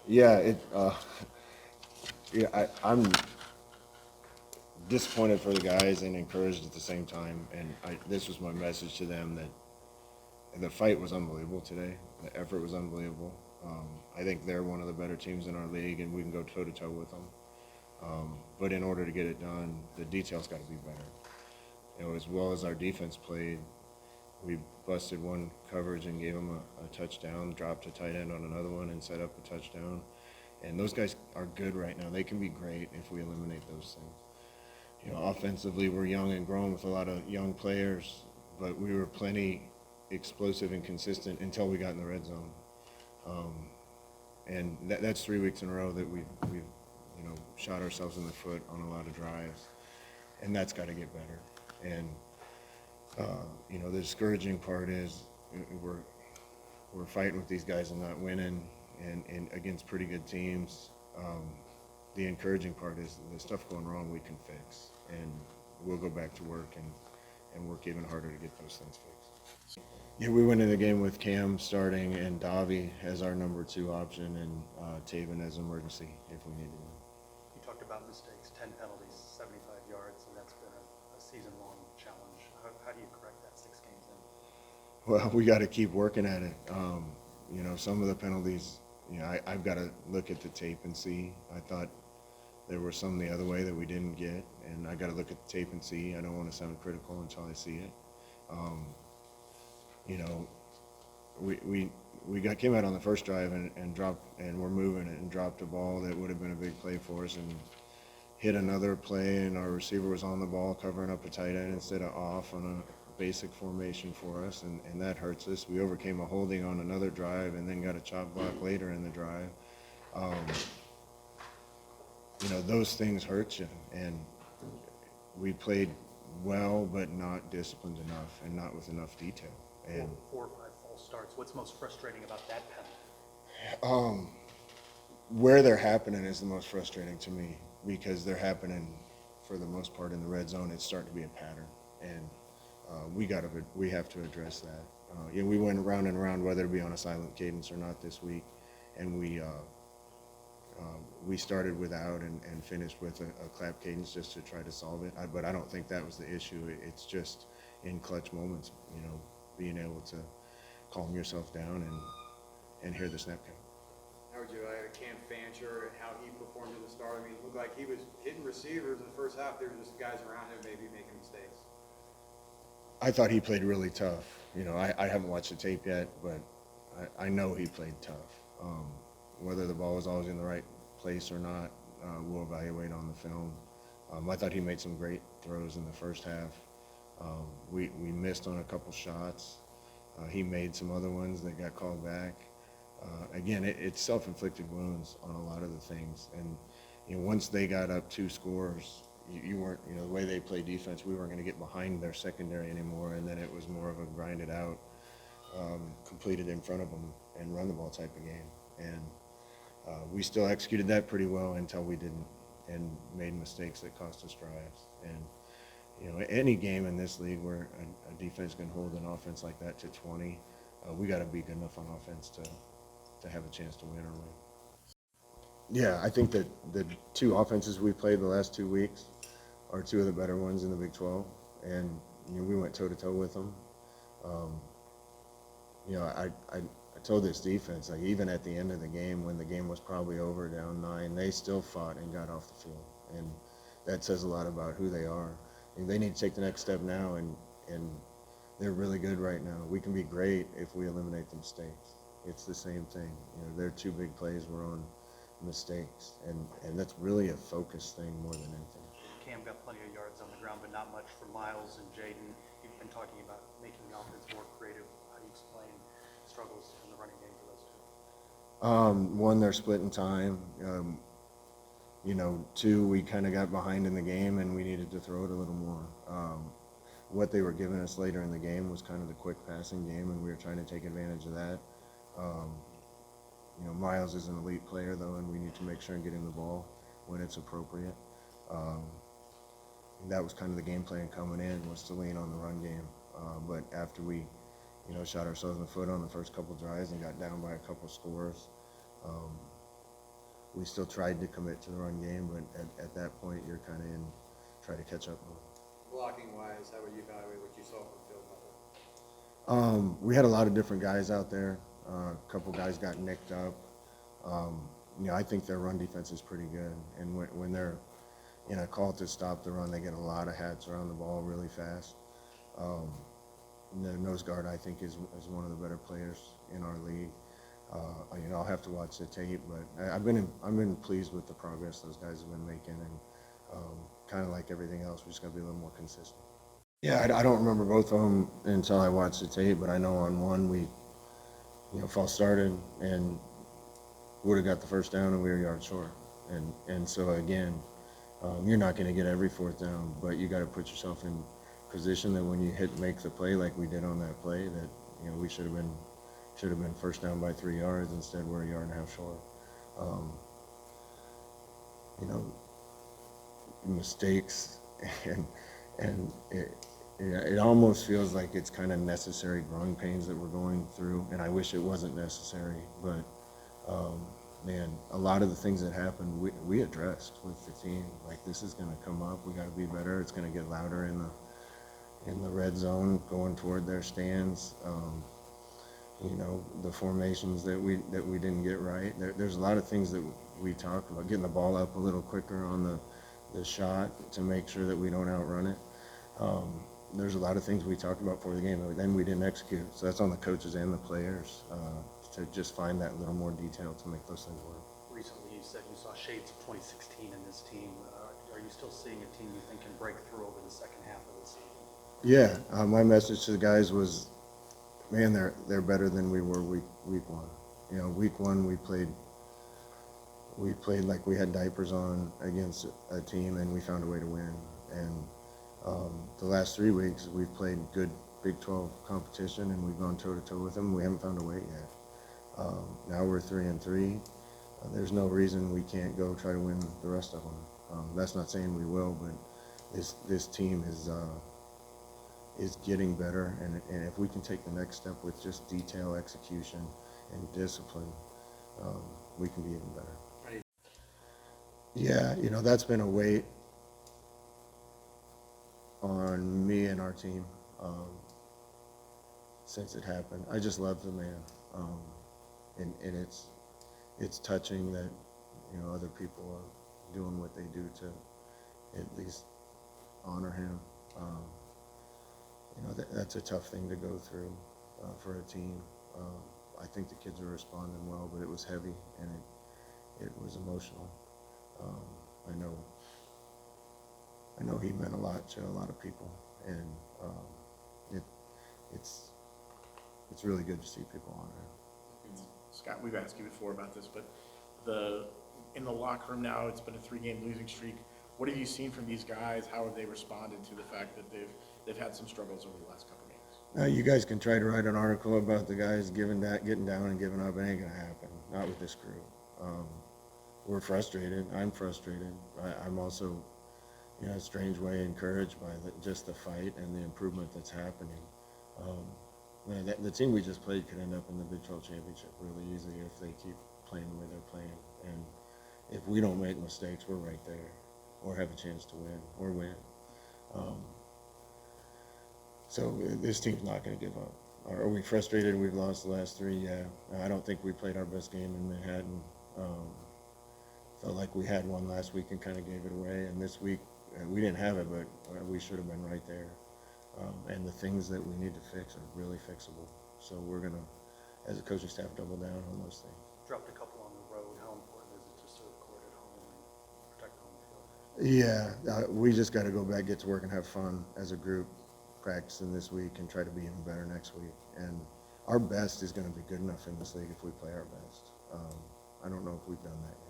Yeah, I'm disappointed for the guys and encouraged at the same time. And this was my message to them that the fight was unbelievable today. The effort was unbelievable. I think they're one of the better teams in our league, and we can go toe-to-toe with them. But in order to get it done, the details got to be better. As well as our defense played, we busted one coverage and gave them a touchdown, dropped a tight end on another one, and set up a touchdown. And those guys are good right now. They can be great if we eliminate those things. Offensively, we're young and grown with a lot of young players, but we were plenty explosive and consistent until we got in the red zone. And that's 3 weeks in a row that we've shot ourselves in the foot on a lot of drives, and that's got to get better. And the discouraging part is we're fighting with these guys and not winning, and against pretty good teams. The encouraging part is the stuff going wrong we can fix, and we'll go back to work and work even harder to get those things fixed. Yeah, we went in the game with Cam starting and Davi as our number 2 option, and Taven as emergency if we needed him. You talked about mistakes, 10 penalties, 75 yards, and that's been a season-long challenge. How do you correct that 6 games in? Well, we got to keep working at it. Some of the penalties, I've got to look at the tape and see. I thought there were some the other way that we didn't get, and I got to look at the tape and see. I don't want to sound critical until I see it. We came out on the first drive and dropped, and we're moving it and dropped a ball that would have been a big play for us, and hit another play, and our receiver was on the ball covering up a tight end instead of off on a basic formation for us, and that hurts us. We overcame a holding on another drive and then got a chop block later in the drive. Those things hurt you, and we played well but not disciplined enough and not with enough detail. And 4 or 5 false starts. What's most frustrating about that penalty? Where they're happening is the most frustrating to me, because they're happening for the most part in the red zone. It's starting to be a pattern, and we have to address that. We went round and round whether to be on a silent cadence or not this week, and we started without and finished with a clap cadence just to try to solve it. But I don't think that was the issue. It's just in clutch moments, being able to calm yourself down and hear the snap count. How would you Cam Fancher and how he performed at the start? I mean, it looked like he was hitting receivers in the first half. There were just guys around him maybe making mistakes. I thought he played really tough. I haven't watched the tape yet, but I know he played tough. Whether the ball was always in the right place or not, we'll evaluate on the film. I thought he made some great throws in the first half. We missed on a couple shots. He made some other ones that got called back. Again, it's self-inflicted wounds on a lot of the things. And once they got up 2 scores, you weren't, the way they play defense, we weren't going to get behind their secondary anymore. And then it was more of a grinded out, completed in front of them and run the ball type of game. And we still executed that pretty well until we didn't, and made mistakes that cost us drives. And any game in this league where a defense can hold an offense like that to 20, we got to be good enough on offense to have a chance to win or win. Yeah, I think that the 2 offenses we played the last 2 weeks are 2 of the better ones in the Big 12, and we went toe-to-toe with them. I told this defense, like, even at the end of the game, when the game was probably over, down 9, they still fought and got off the field, and that says a lot about who they are. And they need to take the next step now, and they're really good right now. We can be great if we eliminate the mistakes. It's the same thing. Their 2 big plays were on mistakes, and that's really a focus thing more than anything. Cam got plenty of yards on the ground, but not much for Miles and Jaden. You've been talking about making the offense more creative. How do you explain struggles in the running game for those 2? One, they're splitting time. 2, we kind of got behind in the game and we needed to throw it a little more. What they were giving us later in the game was kind of the quick passing game, and we were trying to take advantage of that. Miles is an elite player, though, and we need to make sure and get him the ball when it's appropriate. That was kind of the game plan coming in, was to lean on the run game. But after we, shot ourselves in the foot on the first couple drives and got down by a couple scores, we still tried to commit to the run game, but at that point, you're kind of in try to catch up mode. Blocking wise, how would you evaluate what you saw from field level? We had a lot of different guys out there. A couple guys got nicked up. I think their run defense is pretty good, and when they're in a call to stop the run, they get a lot of hats around the ball really fast. The nose guard, I think, is one of the better players in our league. I'll have to watch the tape, but I've been pleased with the progress those guys have been making, and kind of like everything else, we just got to be a little more consistent. Yeah, I don't remember both of them until I watched the tape, but I know on one we, false started and would have got the first down, and we were a yard short. And so again, you're not going to get every fourth down, but you got to put yourself in position that when you make the play like we did on that play, that we should have been first down by 3 yards. Instead, we're a yard and a half short. Mistakes and it almost feels like it's kind of necessary growing pains that we're going through, and I wish it wasn't necessary, but man, a lot of the things that happened we addressed with the team. Like, this is going to come up, we got to be better, it's going to get louder in the red zone going toward their stands. The formations that we didn't get right. There's a lot of things that we talked about, getting the ball up a little quicker on the shot to make sure that we don't outrun it. There's a lot of things we talked about for the game that then we didn't execute. So that's on the coaches and the players to just find that little more detail to make those things work. Recently, you said you saw shades of 2016 in this team. Are you still seeing a team you think can break through over the second half of the season? Yeah, my message to the guys was, man, they're better than we were week one. Week one we played like we had diapers on against a team, and we found a way to win. And the last 3 weeks we've played good Big 12 competition, and we've gone toe-to-toe with them. We haven't found a way yet. Now we're 3-3. There's no reason we can't go try to win the rest of them. That's not saying we will, but this team is getting better, and if we can take the next step with just detail, execution, and discipline, we can be even better. Yeah, that's been a weight on me and our team since it happened. I just love the man, and it's touching that other people are doing what they do to at least honor him. That's a tough thing to go through for a team. I think the kids are responding well, but it was heavy and it was emotional. I know he meant a lot to a lot of people, and it's really good to see people honor him. Scott, we've asked you before about this, but in the locker room now, it's been a 3-game losing streak. What have you seen from these guys? How have they responded to the fact that they've had some struggles over the last couple of games? Now, you guys can try to write an article about the guys getting down and giving up. It ain't gonna happen. Not with this crew. We're frustrated. I'm frustrated. I'm also, in a strange way, encouraged by just the fight and the improvement that's happening. The team we just played could end up in the Big 12 championship really easily if they keep playing the way they're playing. And if we don't make mistakes, we're right there, or have a chance to win, or win. So this team's not going to give up. Are we frustrated we've lost the last 3? Yeah. I don't think we played our best game in Manhattan. Felt like we had one last week and kind of gave it away. And this week, we didn't have it, but we should have been right there. And the things that we need to fix are really fixable. So we're going to, as a coaching staff, double down on those things. Dropped a couple on the road. How important is it just to record at home and protect home field? Yeah, we just got to go back, get to work, and have fun as a group, practicing this week and try to be even better next week. And our best is going to be good enough in this league if we play our best. I don't know if we've done that yet.